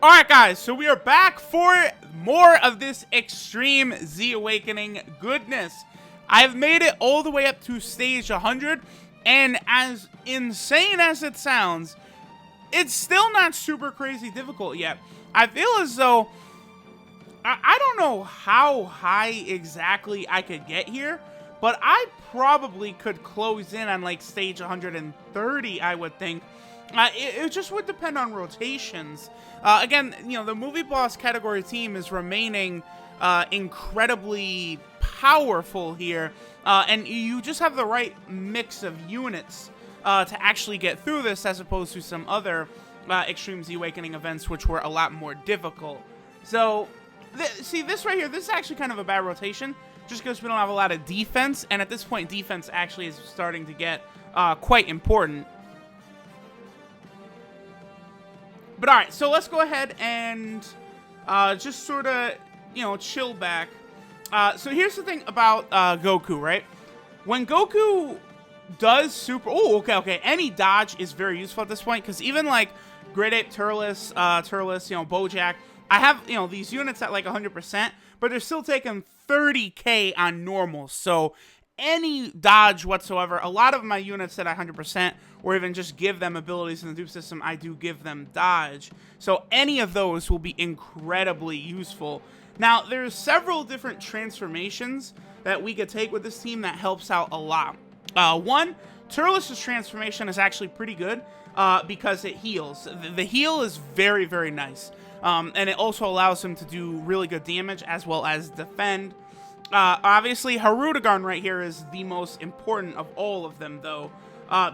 Alright guys, so we are back for more of this Extreme Z Awakening goodness. I've made it all the way up to stage 100, and as insane as it sounds, it's still not super crazy difficult yet. I feel as though, I don't know how high exactly I could get here, but I probably could close in on like stage 130, I would think. It just would depend on rotations. Again, you know, the movie boss category team is remaining incredibly powerful here, and you just have the right mix of units to actually get through this, as opposed to some other Extreme Z Awakening events, which were a lot more difficult. So, see, this right here, this is actually kind of a bad rotation, just because we don't have a lot of defense, and at this point, defense actually is starting to get quite important. But alright, so let's go ahead and just sort of, you know, chill back. So here's the thing about Goku, right? When Goku does super... Oh, okay. Any dodge is very useful at this point, because even, like, Great Ape Turles, you know, Bojack, I have, you know, these units at, like, 100%, but they're still taking 30k on normal, so any dodge whatsoever, a lot of my units at 100%, or even just give them abilities in the dupe system, I do give them dodge. So any of those will be incredibly useful. Now, there's several different transformations that we could take with this team that helps out a lot. One, Turles' transformation is actually pretty good because it heals. The heal is very, very nice. And it also allows him to do really good damage as well as defend. Obviously, Hirudegarn right here is the most important of all of them, though,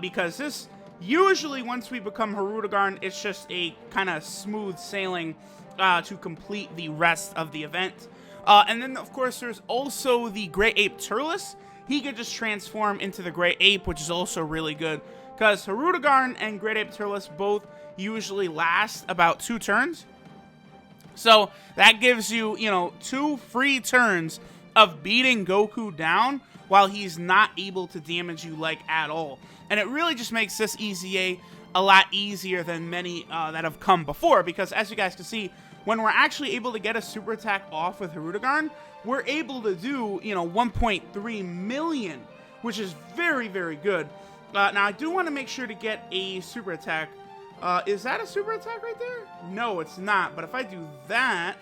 because this, usually once we become Hirudegarn, it's just a kind of smooth sailing to complete the rest of the event. And then, of course, there's also the Great Ape Turles. He could just transform into the Great Ape, which is also really good, because Hirudegarn and Great Ape Turles both usually last about 2 turns. So that gives you, you know, 2 free turns of beating Goku down while he's not able to damage you, like, at all. And it really just makes this EZA a lot easier than many that have come before, because as you guys can see, when we're actually able to get a super attack off with Hirudegarn, we're able to do, you know, 1.3 million, which is very, very good. Now, I do want to make sure to get a super attack. Is that a super attack right there? No, it's not. But if I do that...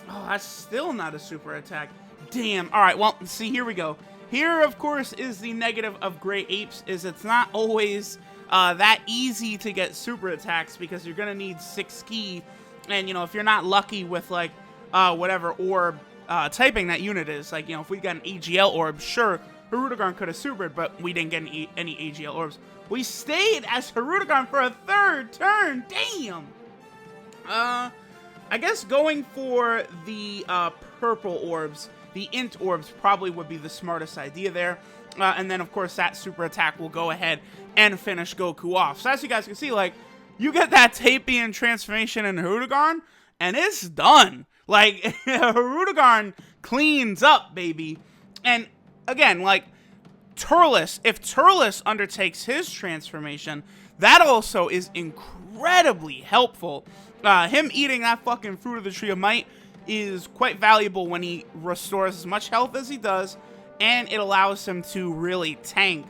Oh, that's still not a super attack. Damn. All right, well, see, here we go. Here, of course, is the negative of Great Apes, is it's not always that easy to get super attacks, because you're going to need 6 ki. And, you know, if you're not lucky with, like, whatever orb typing that unit is, like, you know, if we got an AGL orb, sure, Hirudegarn could have supered, but we didn't get any AGL orbs. We stayed as Hirudegarn for a 3rd turn. Damn. I guess going for the purple orbs, the int orbs, probably would be the smartest idea there. And then, of course, that super attack will go ahead and finish Goku off. So as you guys can see, like, you get that Tapian transformation in Hirudegarn, and it's done. Like, Hirudegarn cleans up, baby. And, again, like, Turles, if Turles undertakes his transformation, that also is incredibly helpful. Him eating that fucking Fruit of the Tree of Might is quite valuable when he restores as much health as he does, and it allows him to really tank.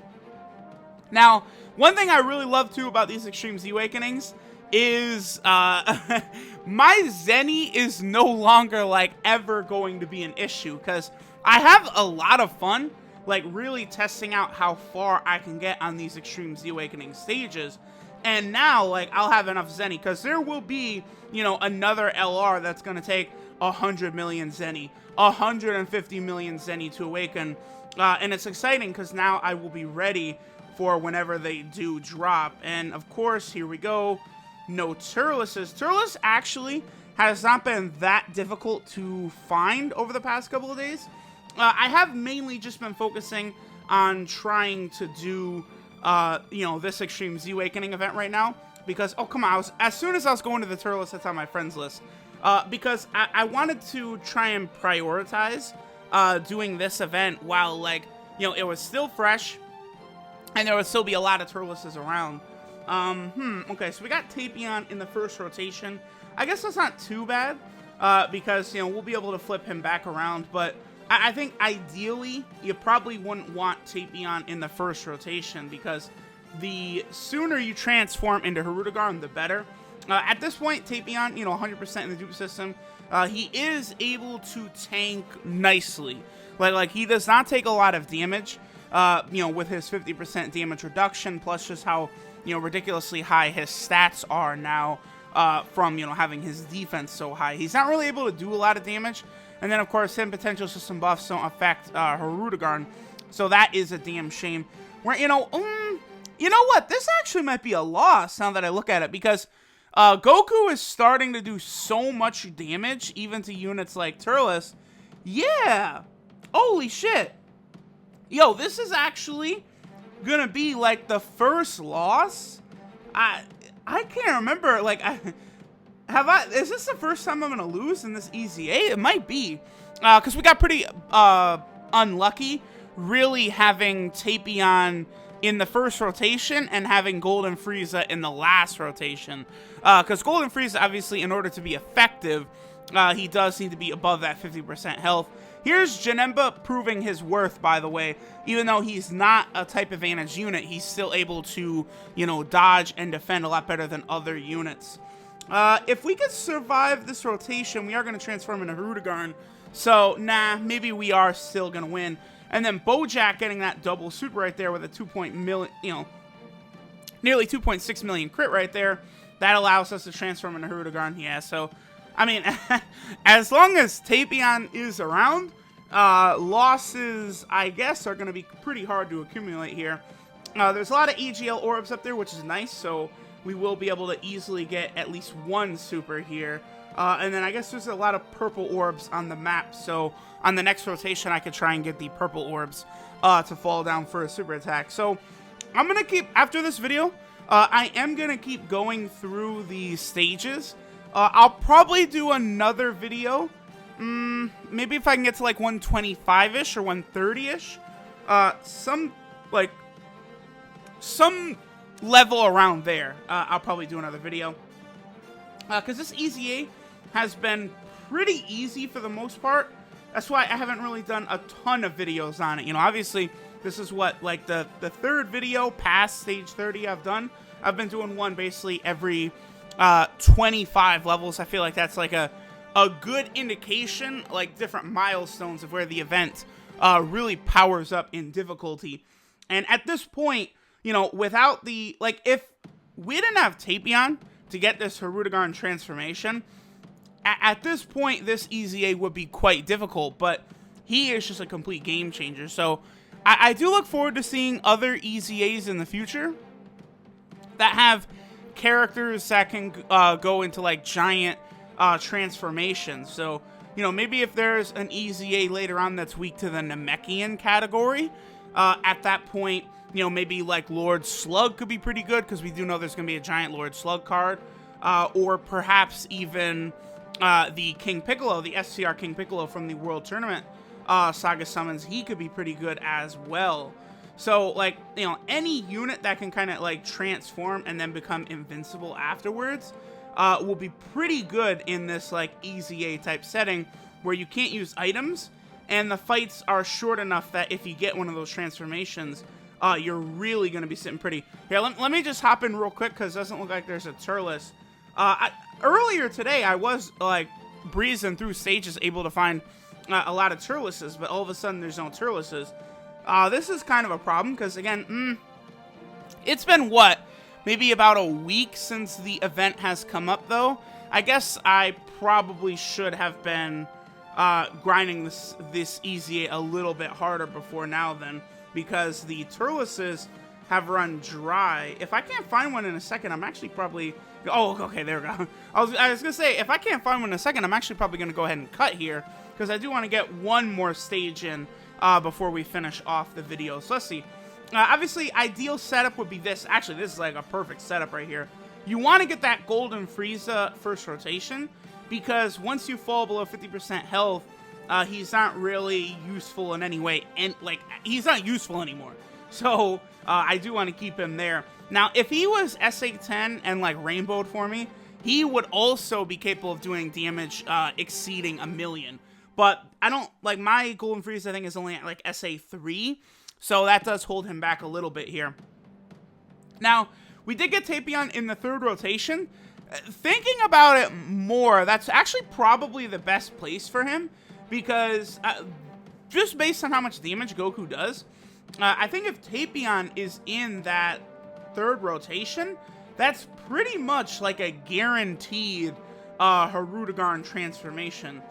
Now, one thing I really love, too, about these Extreme Z Awakenings is my Zenny is no longer, like, ever going to be an issue, because I have a lot of fun, like, really testing out how far I can get on these Extreme Z Awakening stages. And now, like, I'll have enough Zenny, because there will be, you know, another LR that's going to take 100 million Zenny, 150 million Zenny to awaken. And it's exciting, because now I will be ready for whenever they do drop. And, of course, here we go. No Turleses. Turles actually has not been that difficult to find over the past couple of days. I have mainly just been focusing on trying to do... you know, this Extreme Z Awakening event right now, because, oh, come on, as soon as I was going to the Turles, that's on my friends list, because I wanted to try and prioritize doing this event while, like, you know, it was still fresh, and there would still be a lot of Turleses around, Okay, so we got Tapion in the first rotation. I guess that's not too bad, because, you know, we'll be able to flip him back around, but I think ideally, you probably wouldn't want Tapion in the first rotation, because the sooner you transform into Hirudegarn, the better. At this point, Tapion, you know, 100% in the dupe system, he is able to tank nicely. Like he does not take a lot of damage, you know, with his 50% damage reduction, plus just how, you know, ridiculously high his stats are now, from, you know, having his defense so high. He's not really able to do a lot of damage, and then, of course, him potential system buffs don't affect Hirudegarn, so that is a damn shame. Where, you know what? This actually might be a loss now that I look at it, because Goku is starting to do so much damage, even to units like Turles. Yeah! Holy shit! Yo, this is actually gonna be, like, the first loss? I can't remember, like, is this the first time I'm gonna lose in this EZA? It might be, because we got pretty, unlucky, really having Tapion in the first rotation and having Golden Frieza in the last rotation. Because Golden Frieza, obviously, in order to be effective, he does need to be above that 50% health. Here's Janemba proving his worth, by the way. Even though he's not a type advantage unit, he's still able to, you know, dodge and defend a lot better than other units. If we could survive this rotation, we are going to transform into Hirudegarn. So, nah, maybe we are still going to win. And then Bojack getting that double super right there with a nearly 2.6 million crit right there. That allows us to transform into Hirudegarn. Yeah, so, I mean, as long as Tapion is around, losses, I guess, are going to be pretty hard to accumulate here. There's a lot of EGL orbs up there, which is nice, so we will be able to easily get at least one super here. And then I guess there's a lot of purple orbs on the map, so on the next rotation I could try and get the purple orbs to fall down for a super attack. So I'm going to keep, after this video, I am going to keep going through the stages. I'll probably do another video, maybe if I can get to like 125-ish or 130-ish, some level around there, I'll probably do another video. Because this EZA has been pretty easy for the most part. That's why I haven't really done a ton of videos on it. You know, obviously, this is what, like, the third video past stage 30 I've done. I've been doing one basically every 25 levels. I feel like that's like a good indication, like different milestones of where the event really powers up in difficulty. And at this point, you know, without the, like, if we didn't have Tapion to get this Hirudegarn transformation, at this point, this EZA would be quite difficult, but he is just a complete game changer. So I do look forward to seeing other EZAs in the future that have characters that can go into, like, giant transformations. So, you know, maybe if there's an EZA later on that's weak to the Namekian category, at that point, you know, maybe like Lord Slug could be pretty good, because we do know there's going to be a giant Lord Slug card. Or perhaps even the King Piccolo, the SCR King Piccolo from the World Tournament Saga Summons, he could be pretty good as well. So, like, you know, any unit that can kind of, like, transform and then become invincible afterwards will be pretty good in this, like, EZA type setting where you can't use items, and the fights are short enough that if you get one of those transformations, you're really going to be sitting pretty. Here, let me just hop in real quick, because it doesn't look like there's a Turles. Earlier today, I was, like, breezing through stages, able to find a lot of Turleses, but all of a sudden, there's no Turleses. This is kind of a problem, because, again, it's been, what, maybe about a week since the event has come up, though? I guess I probably should have been grinding this EZA a little bit harder before now, then, because the Turleses have run dry. If I can't find one in a second, I'm actually probably... Oh, okay, there we go. I was going to say, if I can't find one in a second, I'm actually probably going to go ahead and cut here, because I do want to get one more stage in before we finish off the video. So let's see. Obviously, ideal setup would be this. Actually, this is like a perfect setup right here. You want to get that Golden Frieza first rotation, because once you fall below 50% health, he's not really useful in any way, and, like, he's not useful anymore. So I do want to keep him there. Now, if he was S810 and like rainbowed for me, he would also be capable of doing damage exceeding 1,000,000. But I don't, like, my Golden Freeze, I think, is only at like SA3, so that does hold him back a little bit here. Now, we did get Tapion in the 3rd rotation. Thinking about it more, that's actually probably the best place for him, because just based on how much damage Goku does, I think if Tapion is in that 3rd rotation, that's pretty much like a guaranteed Hirudegarn transformation.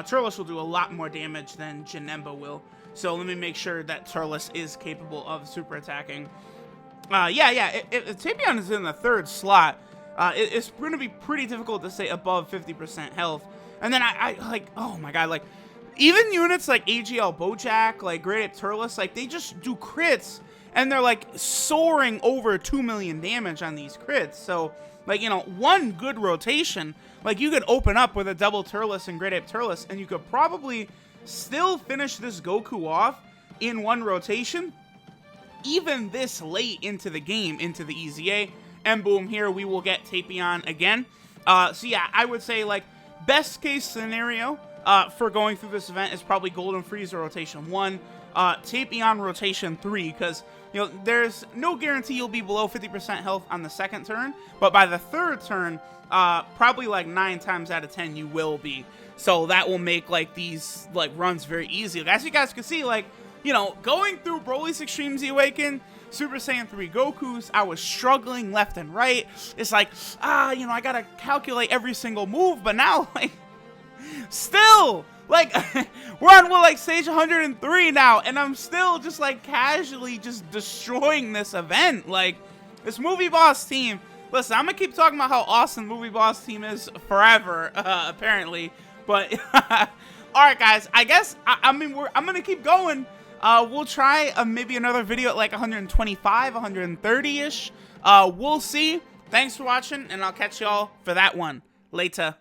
Turles will do a lot more damage than Janemba will, so let me make sure that Turles is capable of super attacking. If Tapion is in the 3rd slot, it's going to be pretty difficult to stay above 50% health. And then I like, oh my god, like, even units like AGL Bojack, like Great Ape Turles, like, they just do crits, and they're, like, soaring over 2,000,000 damage on these crits. So, like, you know, one good rotation, like, you could open up with a double Turles and Great Ape Turles, and you could probably still finish this Goku off in one rotation, even this late into the game, into the EZA, and boom, here we will get Tapion again. So yeah, I would say, like, best case scenario for going through this event is probably Golden Frieza rotation 1, Tapion rotation 3, because, you know, there's no guarantee you'll be below 50% health on the 2nd turn, but by the 3rd turn, probably like 9 times out of 10 you will be. So that will make, like, these, like, runs very easy. As you guys can see, like, you know, going through Broly's Extreme Z Awaken, Super Saiyan 3 Gokus, I was struggling left and right. It's like, you know, I gotta calculate every single move, but now, like, still, like, we're on, what, like, stage 103 now, and I'm still just, like, casually just destroying this event. Like, this Movie Boss team, listen, I'm gonna keep talking about how awesome Movie Boss team is forever, apparently, but, alright, guys, I guess, I mean, I'm gonna keep going. We'll try maybe another video at like 125, 130-ish. We'll see. Thanks for watching, and I'll catch y'all for that one. Later.